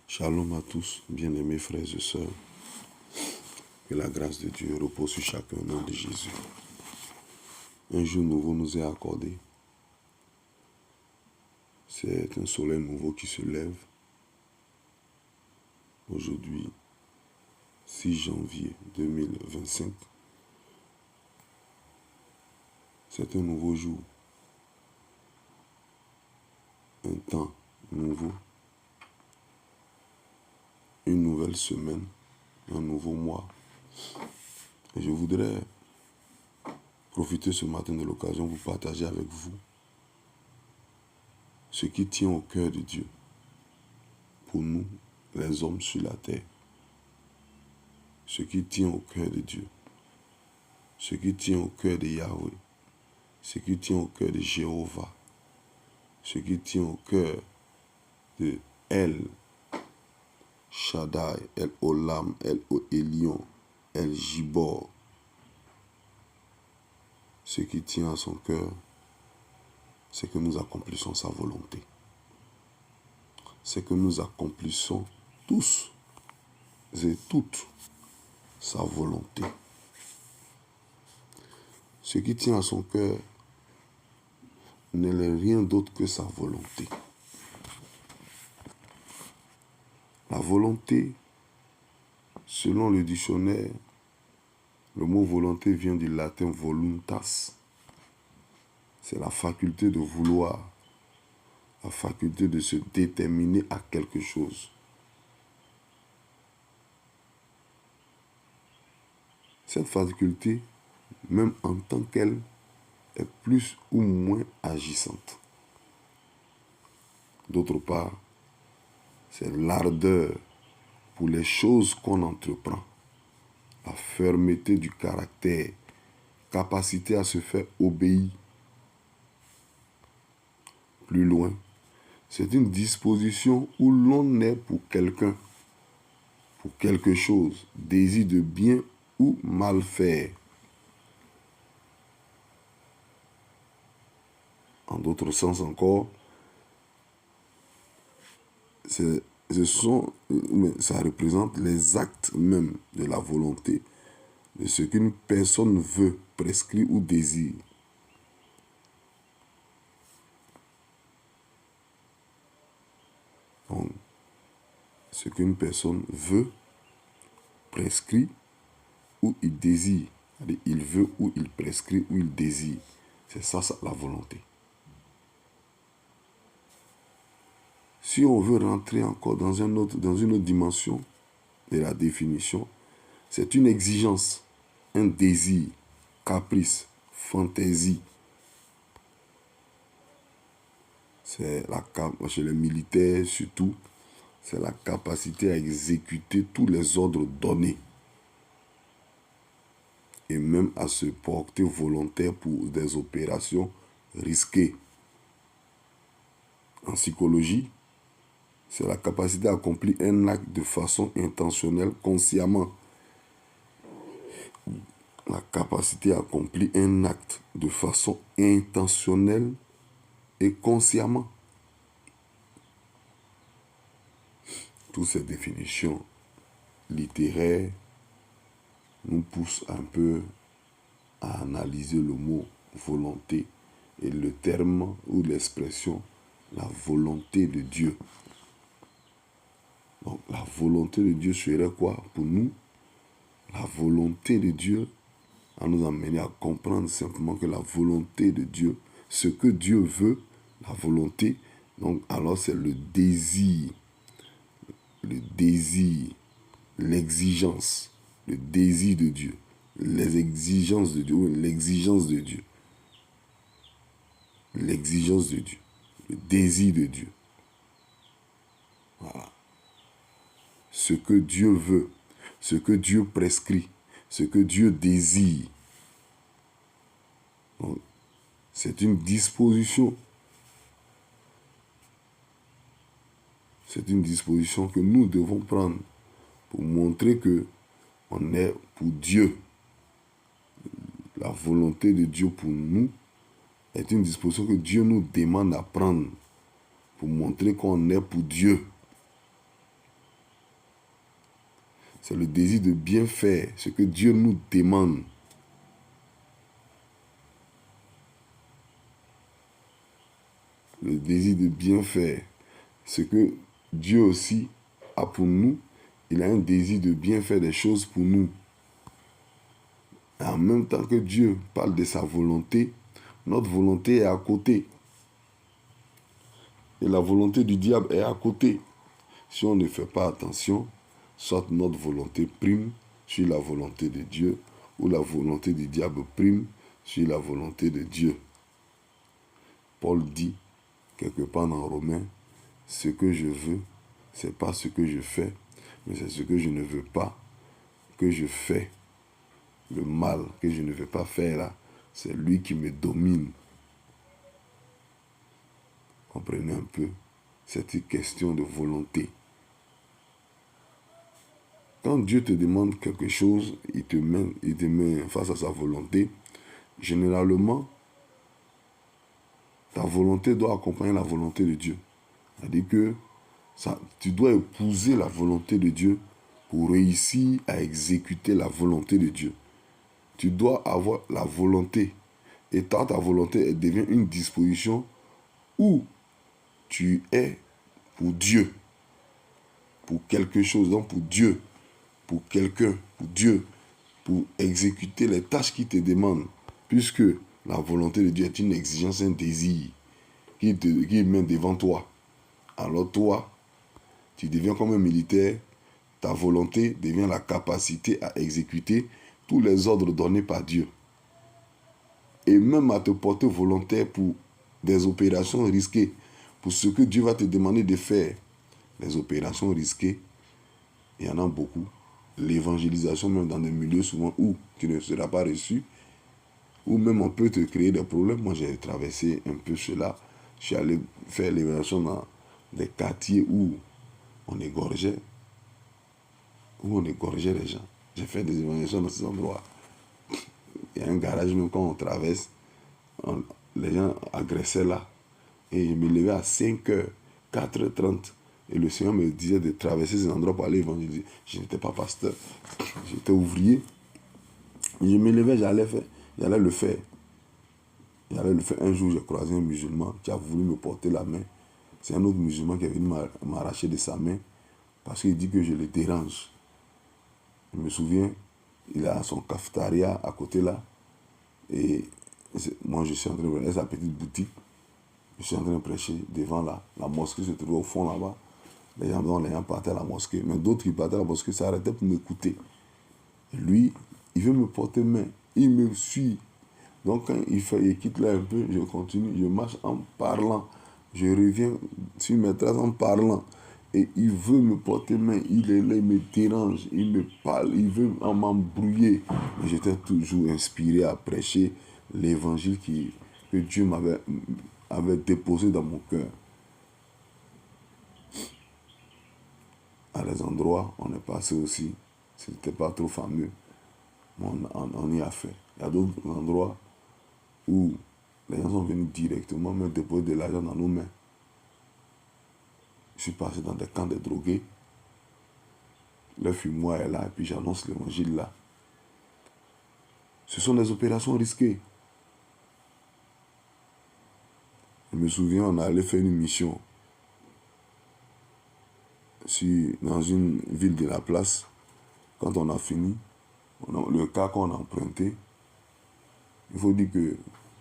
Shalom à tous, bien-aimés frères et sœurs. Que la grâce de Dieu repose sur chacun au nom de Jésus. Un jour nouveau nous est accordé. C'est un soleil nouveau qui se lève. Aujourd'hui, 6 janvier 2025. C'est un nouveau jour. Un temps nouveau. Une nouvelle semaine. Un nouveau mois. Et je voudrais profiter ce matin de l'occasion pour partager avec vous ce qui tient au cœur de Dieu pour nous, les hommes sur la terre. Ce qui tient au cœur de Dieu. Ce qui tient au cœur de Yahweh. Ce qui tient au cœur de Jéhovah. Ce qui tient au cœur de El Shaddai, El Olam, El Elion, El Gibor. Ce qui tient à son cœur, c'est que nous accomplissons sa volonté. C'est que nous accomplissons tous et toutes sa volonté. Ce qui tient à son cœur n'est rien d'autre que sa volonté. La volonté, selon le dictionnaire, le mot volonté vient du latin voluntas. C'est la faculté de vouloir, la faculté de se déterminer à quelque chose. Cette faculté, même en tant qu'elle, est plus ou moins agissante. D'autre part, c'est l'ardeur pour les choses qu'on entreprend, la fermeté du caractère, capacité à se faire obéir. Plus loin, c'est une disposition où l'on est pour quelqu'un, pour quelque chose, désir de bien ou mal faire. En d'autres sens encore, ça représente les actes même de la volonté, de ce qu'une personne veut, prescrit ou désire. Donc, ce qu'une personne veut, prescrit ou il désire. C'est-à-dire, il veut ou il prescrit ou il désire. C'est ça la volonté. Si on veut rentrer encore dans une autre dimension de la définition, c'est une exigence, un désir, caprice, fantaisie. C'est chez les militaires surtout, c'est la capacité à exécuter tous les ordres donnés et même à se porter volontaire pour des opérations risquées. En psychologie, c'est la capacité à accomplir un acte de façon intentionnelle, consciemment. La capacité à accomplir un acte de façon intentionnelle et consciemment. Toutes ces définitions littéraires nous poussent un peu à analyser le mot volonté et le terme ou l'expression la volonté de Dieu. Donc la volonté de Dieu serait quoi pour nous? La volonté de Dieu à nous amener à comprendre simplement que la volonté de Dieu, ce que Dieu veut, la volonté, donc alors c'est le désir, l'exigence, le désir de Dieu, les exigences de Dieu, l'exigence de Dieu, l'exigence de Dieu, le désir de Dieu. Voilà. Ce que Dieu veut, ce que Dieu prescrit, ce que Dieu désire. Donc, c'est une disposition. C'est une disposition que nous devons prendre pour montrer que on est pour Dieu. La volonté de Dieu pour nous est une disposition que Dieu nous demande à prendre pour montrer qu'on est pour Dieu. C'est le désir de bien faire, ce que Dieu nous demande. Le désir de bien faire, ce que Dieu aussi a pour nous. Il a un désir de bien faire des choses pour nous. Et en même temps que Dieu parle de sa volonté, notre volonté est à côté. Et la volonté du diable est à côté. Si on ne fait pas attention, soit notre volonté prime sur la volonté de Dieu, ou la volonté du diable prime sur la volonté de Dieu. Paul dit, quelque part dans Romains, ce que je veux, ce n'est pas ce que je fais, mais c'est ce que je ne veux pas que je fais. Le mal que je ne veux pas faire là, c'est lui qui me domine. Comprenez un peu cette question de volonté. Quand Dieu te demande quelque chose, il te met face à sa volonté. Généralement, ta volonté doit accompagner la volonté de Dieu. C'est-à-dire que tu dois épouser la volonté de Dieu pour réussir à exécuter la volonté de Dieu. Tu dois avoir la volonté. Et quand ta volonté elle devient une disposition où tu es pour Dieu, pour quelque chose, donc pour Dieu, pour quelqu'un, pour Dieu, pour exécuter les tâches qu'il te demande, puisque la volonté de Dieu est une exigence, un désir qu'il met devant toi. Alors toi, tu deviens comme un militaire, ta volonté devient la capacité à exécuter tous les ordres donnés par Dieu. Et même à te porter volontaire pour des opérations risquées, pour ce que Dieu va te demander de faire. Les opérations risquées, il y en a beaucoup. L'évangélisation, même dans des milieux souvent où tu ne seras pas reçu, ou même on peut te créer des problèmes. Moi, j'ai traversé un peu cela. Je suis allé faire l'évangélisation dans des quartiers où on égorgeait les gens. J'ai fait des évangélisations dans ces endroits. Il y a un garage, même quand on traverse, les gens agressaient là. Et je me levais à 5h, 4h30. Et le Seigneur me disait de traverser ces endroits pour aller évangéliser. Je n'étais pas pasteur, j'étais ouvrier. Je me levais, j'allais le faire. Un jour, j'ai croisé un musulman qui a voulu me porter la main. C'est un autre musulman qui est venu m'arracher de sa main parce qu'il dit que je le dérange. Je me souviens, il a son cafetaria à côté là. Et moi, je suis en train de prêcher sa petite boutique. Je suis en train de prêcher devant la mosquée se trouve au fond là-bas. Les gens partaient à la mosquée. Mais d'autres qui partaient à la mosquée s'arrêtaient pour m'écouter. Lui, il veut me porter main. Il me suit. Donc quand il quitte là un peu, je continue. Je marche en parlant. Je reviens sur mes traces en parlant. Et il veut me porter main. Il est là, il me dérange. Il me parle. Il veut m'embrouiller. Mais j'étais toujours inspiré à prêcher l'évangile que Dieu avait déposé dans mon cœur. À des endroits, on est passé aussi. C'était pas trop fameux. Mais on y a fait. Il y a d'autres endroits où les gens sont venus directement me déposer de l'argent dans nos mains. Je suis passé dans des camps de drogués. Le fumoir est là et puis j'annonce l'évangile là. Ce sont des opérations risquées. Je me souviens, on allait faire une mission dans une ville de la place. Quand on a fini, le car qu'on a emprunté, il faut dire que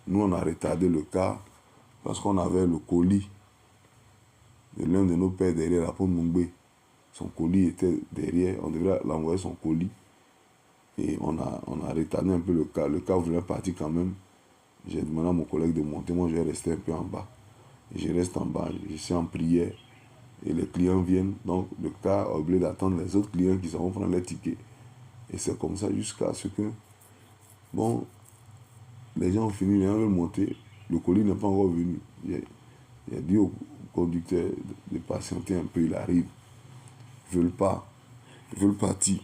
nous, on a retardé le car parce qu'on avait le colis de l'un de nos pères derrière la Pont Mungbe. Son colis était derrière, on devrait l'envoyer son colis. Et on a retardé un peu le car. Le car voulait partir quand même. J'ai demandé à mon collègue de monter, moi je vais rester un peu en bas. Et je reste en bas, je suis en prière. Et les clients viennent, donc le car est obligé d'attendre les autres clients qui vont prendre les tickets. Et c'est comme ça jusqu'à ce que, bon, les gens ont fini, les gens veulent monter, le colis n'est pas encore venu. J'ai dit au conducteur de patienter un peu, il arrive. Ils veulent partir.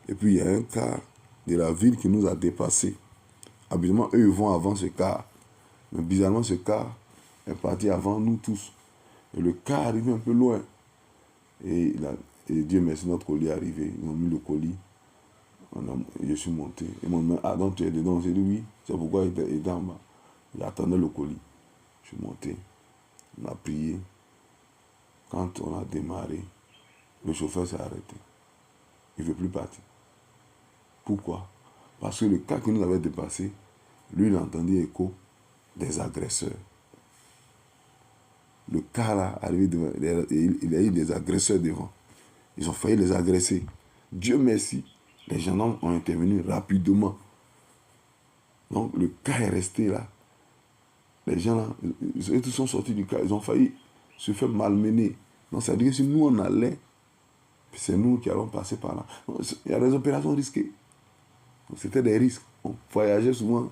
Et puis il y a un car de la ville qui nous a dépassés. Habituellement, eux, ils vont avant ce car. Mais bizarrement, ce car est parti avant nous tous. Et le car arrive un peu loin. Et Et Dieu merci, notre colis est arrivé. Ils ont mis le colis. Je suis monté. Ils m'ont dit, ah donc tu es dedans. J'ai dit oui, c'est pourquoi il était en bas. J'attendais le colis. Je suis monté. On a prié. Quand on a démarré, le chauffeur s'est arrêté. Il ne veut plus partir. Pourquoi? Parce que le cas qui nous avait dépassé, lui, il a entendu écho des agresseurs. Le cas là, arrivé devant, il a eu des agresseurs devant. Ils ont failli les agresser. Dieu merci, les gendarmes ont intervenu rapidement. Donc le cas est resté là. Les gens là, ils sont sortis du cas, ils ont failli se faire malmener. Donc ça veut dire que si nous on allait, c'est nous qui allons passer par là. Donc, il y a des opérations risquées. C'était des risques. On voyageait souvent,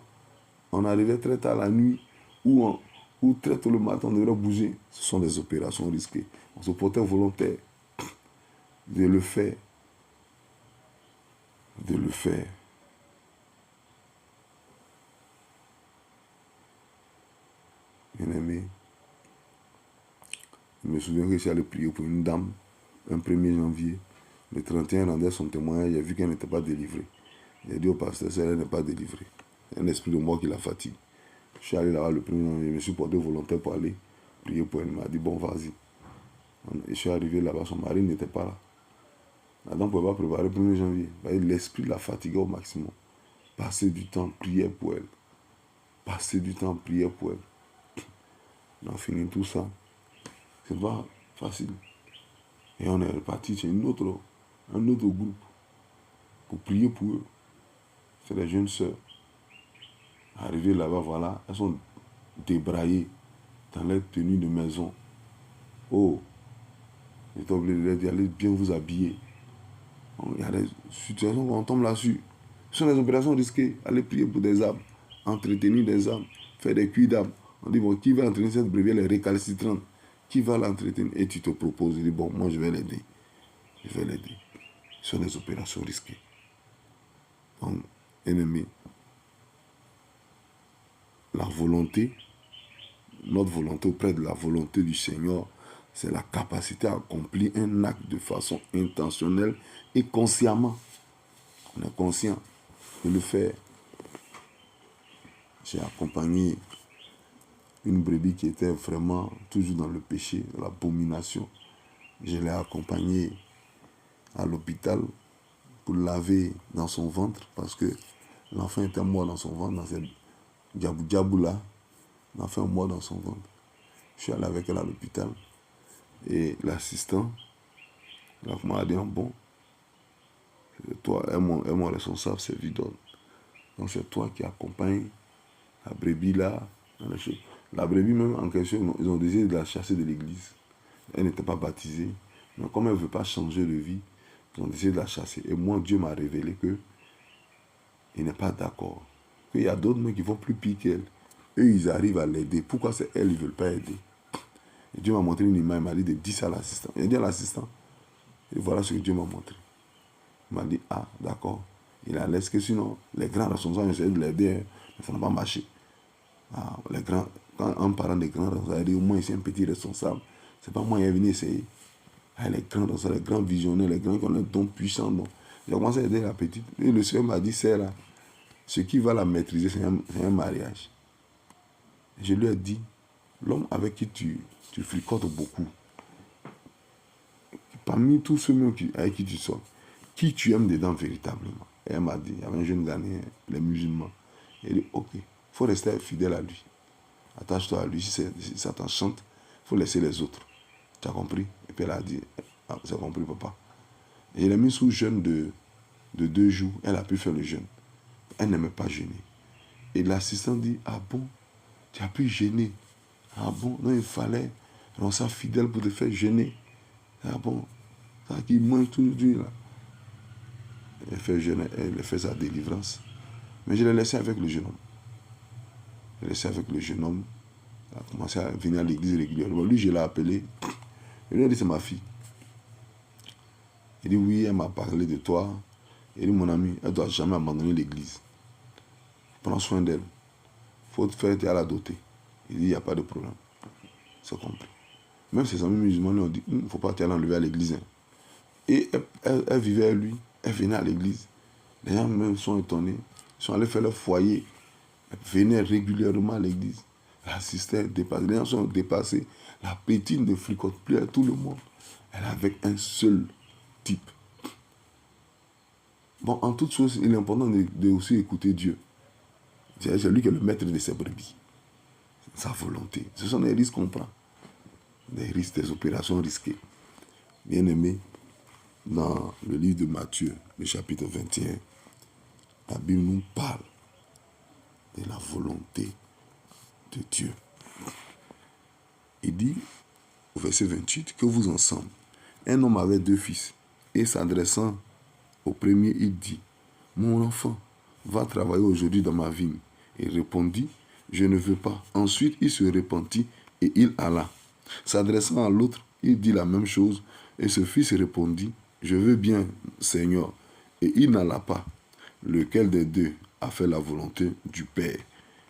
on arrivait très tard la nuit, ou très tôt le matin, on devrait bouger. Ce sont des opérations risquées. On se portait volontaire de le faire. De le faire. Bien aimé, je me souviens que je suis allé prier pour une dame, un 1er janvier. Le 31, elle rendait son témoignage, j'ai vu qu'elle n'était pas délivrée. J'ai dit au pasteur, elle n'est pas délivrée. C'est un esprit de mort qui la fatigue. Je suis allé là-bas le 1er janvier, je me suis porté volontaire pour aller prier pour elle. Elle m'a dit, bon, vas-y. Et je suis arrivé là-bas, son mari n'était pas là. La dame ne pouvait pas préparer le 1er janvier. L'esprit la fatiguait au maximum. Passer du temps, prier pour elle. Passer du temps, prier pour elle. On a fini tout ça. C'est pas facile. Et on est reparti chez un autre groupe pour prier pour eux. C'est des jeunes sœurs. Arrivées là-bas, voilà, elles sont débraillées dans leur tenue de maison. Oh, j'étais obligé d'aller bien vous habiller. Il y a des situations où on tombe là-dessus. Ce sont des opérations risquées. Aller prier pour des âmes, entretenir des âmes, faire des cuits d'âmes. On dit, bon, qui va entretenir cette brebis, elle est récalcitrante. Qui va l'entretenir? Et tu te proposes, tu dis, bon, moi je vais l'aider. Je vais l'aider. Ce sont des opérations risquées. Donc, ennemi, la volonté, notre volonté auprès de la volonté du Seigneur, c'est la capacité à accomplir un acte de façon intentionnelle et consciemment. On est conscient de le faire. J'ai accompagné une brebis qui était vraiment toujours dans le péché, l'abomination. Je l'ai accompagnée à l'hôpital pour laver dans son ventre parce que l'enfant était mort dans son ventre, dans cette diabou là. L'enfant est mort dans son ventre. Je suis allé avec elle à l'hôpital et l'assistant m'a dit, bon, toi, est mon responsable, c'est Vidon. Donc c'est toi qui accompagnes la brebis là dans les choses. La brebis même en question, ils ont décidé de la chasser de l'église. Elle n'était pas baptisée. Mais comme elle ne veut pas changer de vie, ils ont décidé de la chasser. Et moi, Dieu m'a révélé que il n'est pas d'accord. Qu'il y a d'autres mecs qui vont plus pire qu'elle. Eux, ils arrivent à l'aider. Pourquoi c'est elle, ils ne veulent pas aider? Et Dieu m'a montré une image, il m'a dit de dire ça à l'assistant. Il a dit à l'assistant, et voilà ce que Dieu m'a montré. Il m'a dit, ah, d'accord. Il a laissé que sinon, les grands responsables ont essayé de l'aider, mais ça n'a pas marché. Ah, les grands, quand un parent des grands responsables a dit, au moins ici un petit responsable, c'est pas moi qui est venu essayer. Ah, les grands responsables, les grands visionnaires, les grands qui ont un don puissant. J'ai commencé à aider la petite. Et le Seigneur m'a dit, c'est là, ce qui va la maîtriser, c'est un mariage. Et je lui ai dit, l'homme avec qui tu fricotes beaucoup, parmi tous ceux avec qui tu sors, qui tu aimes dedans véritablement? Et elle m'a dit, il y avait un jeune Ghanéen, les musulmans. Il a dit, ok, il faut rester fidèle à lui. Attache-toi à lui, si ça t'enchante, il faut laisser les autres. Tu as compris? Et puis elle a dit, ah, j'ai compris papa. Et je l'ai mis sous jeûne de 2 jours, elle a pu faire le jeûne. Elle n'aimait pas jeûner. Et l'assistant dit, ah bon, tu as pu jeûner? Ah bon, non, il fallait rendre ça fidèle pour te faire jeûner. Ah bon, ça qui mange tout le jour là. Elle fait jeûner, elle fait sa délivrance. Mais je l'ai laissé avec le jeune homme. Je l'ai laissé avec le jeune homme. Elle a commencé à venir à l'église régulièrement. Lui, je l'ai appelé. Il lui a dit, c'est ma fille. Il dit, oui, elle m'a parlé de toi. Il dit, mon ami, elle ne doit jamais abandonner l'église. Prends soin d'elle. Il faut te faire à la doter. Il dit, il n'y a pas de problème. C'est compris. Même ses amis musulmans lui ont dit, il ne faut pas t'enlever à l'église. Hein. Et elle vivait avec lui. Elle venait à l'église. Les gens même sont étonnés. Ils sont allés faire leur foyer. Elle venait régulièrement à l'église. Elle assistait, dépassée. Les gens sont dépassés. La petite ne fricote plus à tout le monde. Elle est avec un seul type. Bon, en toute chose, il est important de aussi écouter Dieu. C'est lui qui est le maître de ses brebis. Sa volonté. Ce sont des risques qu'on prend. Des risques, des opérations risquées. Bien-aimés, dans le livre de Matthieu, le chapitre 21, la Bible nous parle de la volonté de Dieu. Il dit, au verset 28, que vous ensemble, un homme avait 2 fils, et s'adressant au premier, il dit, mon enfant, va travailler aujourd'hui dans ma vigne. Il répondit, je ne veux pas. Ensuite, il se repentit et il alla. S'adressant à l'autre, il dit la même chose, et ce fils répondit, je veux bien, Seigneur. Et il n'alla pas. Lequel des deux a fait la volonté du Père?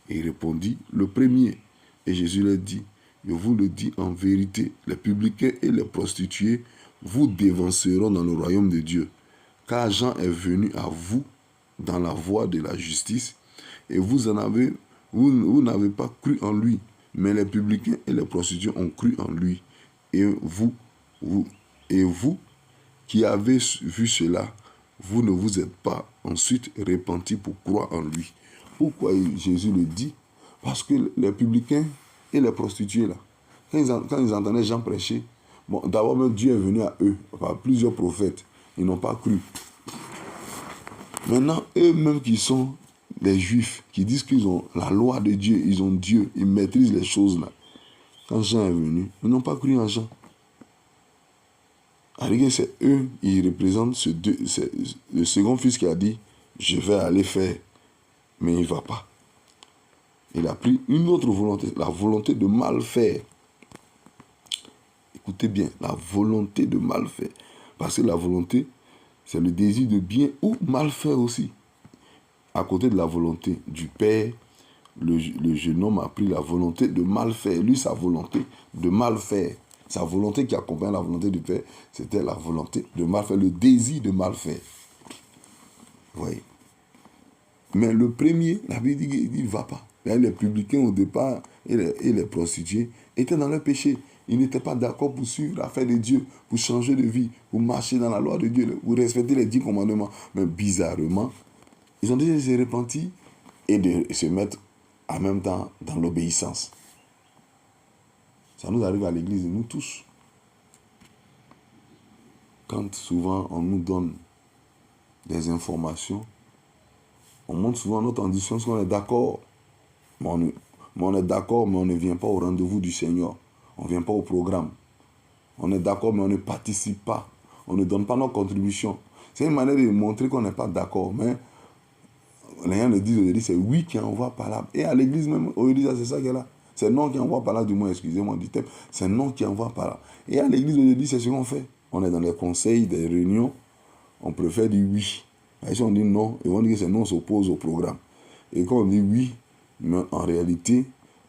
Et il répondit, le premier. Et Jésus leur dit, je vous le dis en vérité, les publicains et les prostituées vous dévanceront dans le royaume de Dieu. Car Jean est venu à vous dans la voie de la justice, et vous n'avez pas cru en lui, mais les publicains et les prostituées ont cru en lui. Et vous qui avez vu cela, vous ne vous êtes pas ensuite repentis pour croire en lui. Pourquoi Jésus le dit? Parce que les publicains et les prostituées, là, quand ils entendaient Jean prêcher, bon, d'abord même Dieu est venu à eux, par plusieurs prophètes, ils n'ont pas cru. Maintenant, eux-mêmes qui sont les Juifs, qui disent qu'ils ont la loi de Dieu, ils ont Dieu, ils maîtrisent les choses là. Quand Jean est venu, ils n'ont pas cru en Jean. Alors c'est eux, ils représentent le second fils qui a dit, je vais aller faire, mais il ne va pas. Il a pris une autre volonté, la volonté de mal faire. Écoutez bien, la volonté de mal faire. Parce que la volonté, c'est le désir de bien ou mal faire aussi. À côté de la volonté du Père, le jeune homme a pris la volonté de mal faire. Lui, sa volonté de mal faire. Sa volonté qui accompagne la volonté du Père, c'était la volonté de mal faire, le désir de mal faire. Vous voyez. Mais le premier, la Bible dit qu'il ne va pas. Les publicains au départ et les prostituées étaient dans leur péché. Ils n'étaient pas d'accord pour suivre l'affaire de Dieu, pour changer de vie, pour marcher dans la loi de Dieu, pour respecter les 10 commandements. Mais bizarrement, ils ont dit de se repentir et de se mettre en même temps dans l'obéissance. Ça nous arrive à l'église, nous tous. Quand souvent on nous donne des informations, on montre souvent notre ambition, parce qu'on est d'accord. Mais on est d'accord, mais on ne vient pas au rendez-vous du Seigneur. On ne vient pas au programme. On est d'accord, mais on ne participe pas. On ne donne pas notre contribution. C'est une manière de montrer qu'on n'est pas d'accord. Mais les gens le disent aujourd'hui, c'est oui qui envoie par là. Et à l'église même, aujourd'hui, c'est ça qui est là. C'est non qui envoie par là, du moins, excusez-moi du thème. C'est non qui envoie par là. Et à l'église aujourd'hui, c'est ce qu'on fait. On est dans les conseils, des réunions. On préfère dire oui. Et si on dit non, ils vont dire que c'est non, on s'oppose au programme. Et quand on dit oui, mais en réalité,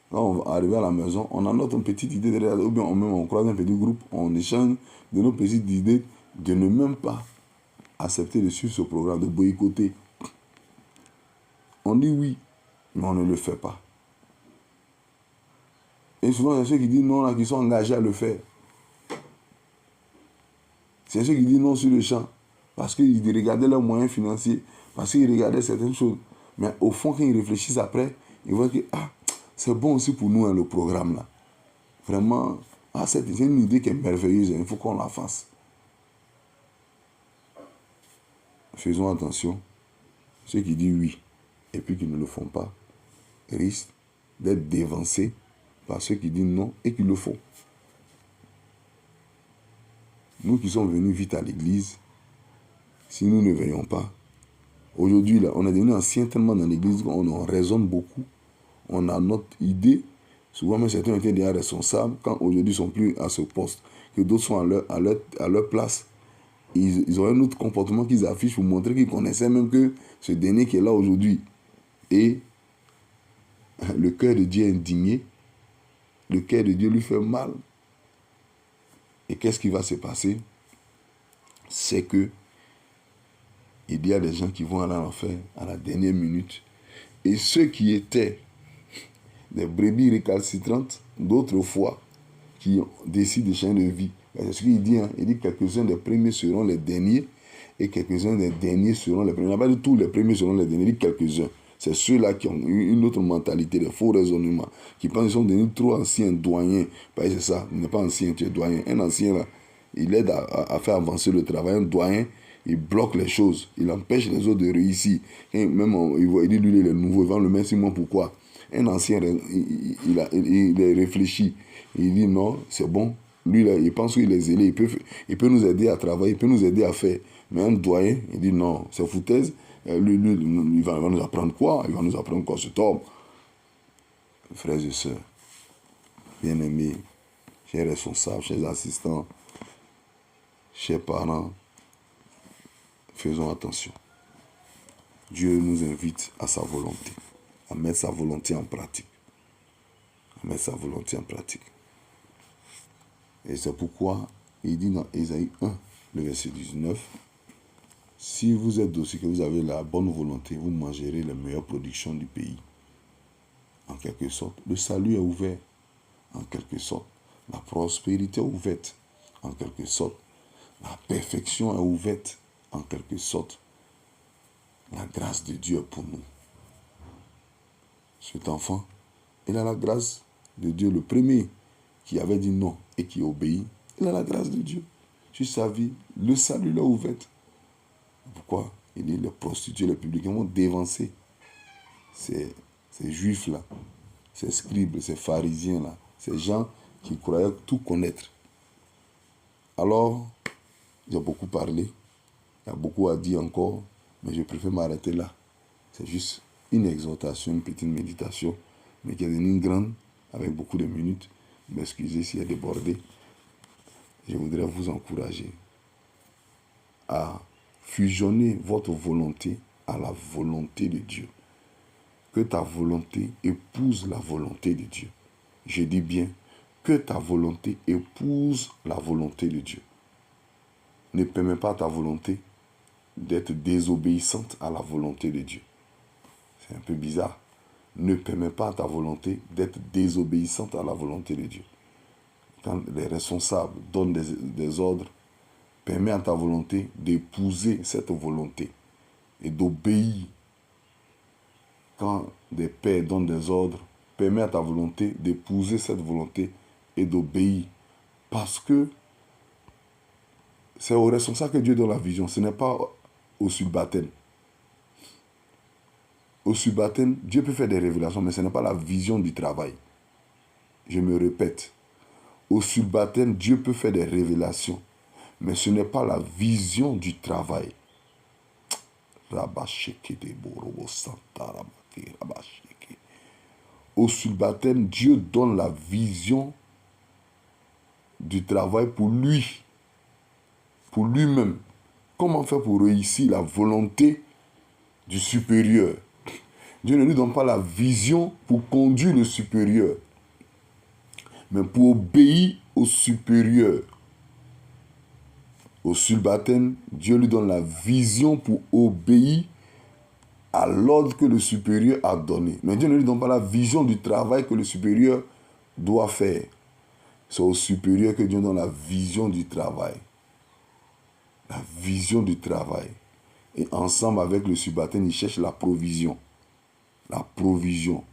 quand on va arriver à la maison, on a notre petite idée derrière, ou bien on croise un petit groupe, on échange de nos petites idées de ne même pas accepter de suivre ce programme, de boycotter. On dit oui, mais on ne le fait pas. Et souvent, il y a ceux qui disent non, là, qui sont engagés à le faire. C'est ceux qui disent non sur le champ, parce qu'ils regardaient leurs moyens financiers, parce qu'ils regardaient certaines choses. Mais au fond, quand ils réfléchissent après, ils voient que c'est bon aussi pour nous, hein, le programme là. Vraiment, c'est une idée qui est merveilleuse, hein, il faut qu'on la fasse. Faisons attention. Ceux qui disent oui et puis qui ne le font pas risquent d'être dévancés par ceux qui disent non et qui le font. Nous qui sommes venus vite à l'église, si nous ne veillons pas, aujourd'hui, là, on est devenu anciens tellement dans l'église qu'on en raisonne beaucoup. On a notre idée. Souvent, même certains étaient déjà responsables quand aujourd'hui ils ne sont plus à ce poste, que d'autres sont à leur place. Ils ont un autre comportement qu'ils affichent pour montrer qu'ils connaissaient même que ce dernier qui est là aujourd'hui. Et le cœur de Dieu est indigné. Le cœur de Dieu lui fait mal. Et qu'est-ce qui va se passer? c'est que il y a des gens qui vont aller en enfer à la dernière minute. Et ceux qui étaient des brebis récalcitrantes d'autrefois, qui décident de changer de vie. C'est ce qu'il dit. Hein? Il dit que quelques-uns des premiers seront les derniers et quelques-uns des derniers seront les premiers. Il n'y a pas dit tous les premiers seront les derniers, il dit quelques-uns. C'est ceux-là qui ont eu une autre mentalité, des faux raisonnements, qui pensent qu'ils sont devenus trop anciens, doyens. Parce que c'est ça, il n'est pas ancien, tu es doyen. Un ancien, là, il aide à faire avancer le travail. Un doyen, il bloque les choses, il empêche les autres de réussir. Et même, il dit, lui, il est nouveau, il va le mettre 6 mois, pourquoi? Un ancien, il est réfléchi. Il dit non, c'est bon. Lui, là, il pense qu'il est zélé, il peut nous aider à travailler, il peut nous aider à faire. Mais un doyen, il dit non, c'est foutaise. Lui, il va nous apprendre quoi? Il va nous apprendre quoi, cet homme? Frères et sœurs, bien-aimés, chers responsables, chers assistants, chers parents, faisons attention. Dieu nous invite à sa volonté, à mettre sa volonté en pratique. À mettre sa volonté en pratique. Et c'est pourquoi il dit dans Ésaïe 1, le verset 19, si vous êtes aussi que vous avez la bonne volonté, vous mangerez les meilleures productions du pays. En quelque sorte, le salut est ouvert. En quelque sorte, la prospérité est ouverte. En quelque sorte, la perfection est ouverte. En quelque sorte, la grâce de Dieu est pour nous. Cet enfant, il a la grâce de Dieu, le premier qui avait dit non et qui obéit. Il a la grâce de Dieu. Sur sa vie, le salut l'a ouvert. Pourquoi? Il dit les prostituées, les publicains vont dévancer ces juifs-là, ces scribes, ces pharisiens-là, ces gens qui croyaient tout connaître. Alors, j'ai beaucoup parlé, il y a beaucoup à dire encore, mais je préfère m'arrêter là. C'est juste une exhortation, une petite méditation, mais qui est devenue grande, avec beaucoup de minutes. M'excusez s'il y a débordé. Je voudrais vous encourager à fusionner votre volonté à la volonté de Dieu. Que ta volonté épouse la volonté de Dieu. Je dis bien, que ta volonté épouse la volonté de Dieu. Ne permets pas à ta volonté d'être désobéissante à la volonté de Dieu. C'est un peu bizarre. Ne permets pas à ta volonté d'être désobéissante à la volonté de Dieu. Quand les responsables donnent des ordres, permets à ta volonté d'épouser cette volonté et d'obéir. Quand des pères donnent des ordres, permets à ta volonté d'épouser cette volonté et d'obéir. Parce que c'est au responsable que Dieu donne la vision, ce n'est pas au subalterne. Au subalterne, Dieu peut faire des révélations, mais ce n'est pas la vision du travail. Je me répète. Au subalterne, Dieu peut faire des révélations, mais ce n'est pas la vision du travail. Au subalterne, Dieu donne la vision du travail pour lui, pour lui-même. Comment faire pour réussir la volonté du supérieur? Dieu ne lui donne pas la vision pour conduire le supérieur, mais pour obéir au supérieur. Au subalterne, Dieu lui donne la vision pour obéir à l'ordre que le supérieur a donné. Mais Dieu ne lui donne pas la vision du travail que le supérieur doit faire. C'est au supérieur que Dieu donne la vision du travail. La vision du travail. Et ensemble avec le subalterne, il cherche la provision. La provision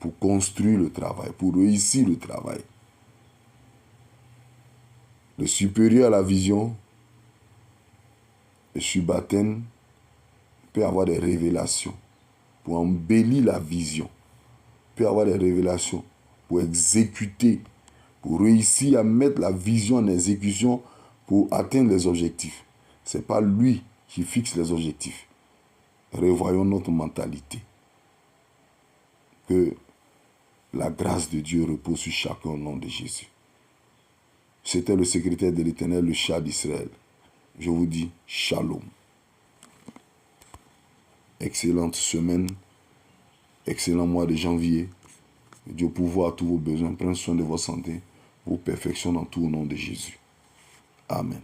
pour construire le travail, pour réussir le travail. Le supérieur a la vision. Le subalterne peut avoir des révélations pour embellir la vision. Peut avoir des révélations pour exécuter, pour réussir à mettre la vision en exécution pour atteindre les objectifs. Ce n'est pas lui qui fixe les objectifs. Revoyons notre mentalité. Que la grâce de Dieu repose sur chacun au nom de Jésus. C'était le secrétaire de l'Éternel, le Shah d'Israël. Je vous dis shalom. Excellente semaine, excellent mois de janvier. Dieu pourvoit à tous vos besoins. Prenez soin de votre santé. Vous perfectionnez dans tout au nom de Jésus. Amen.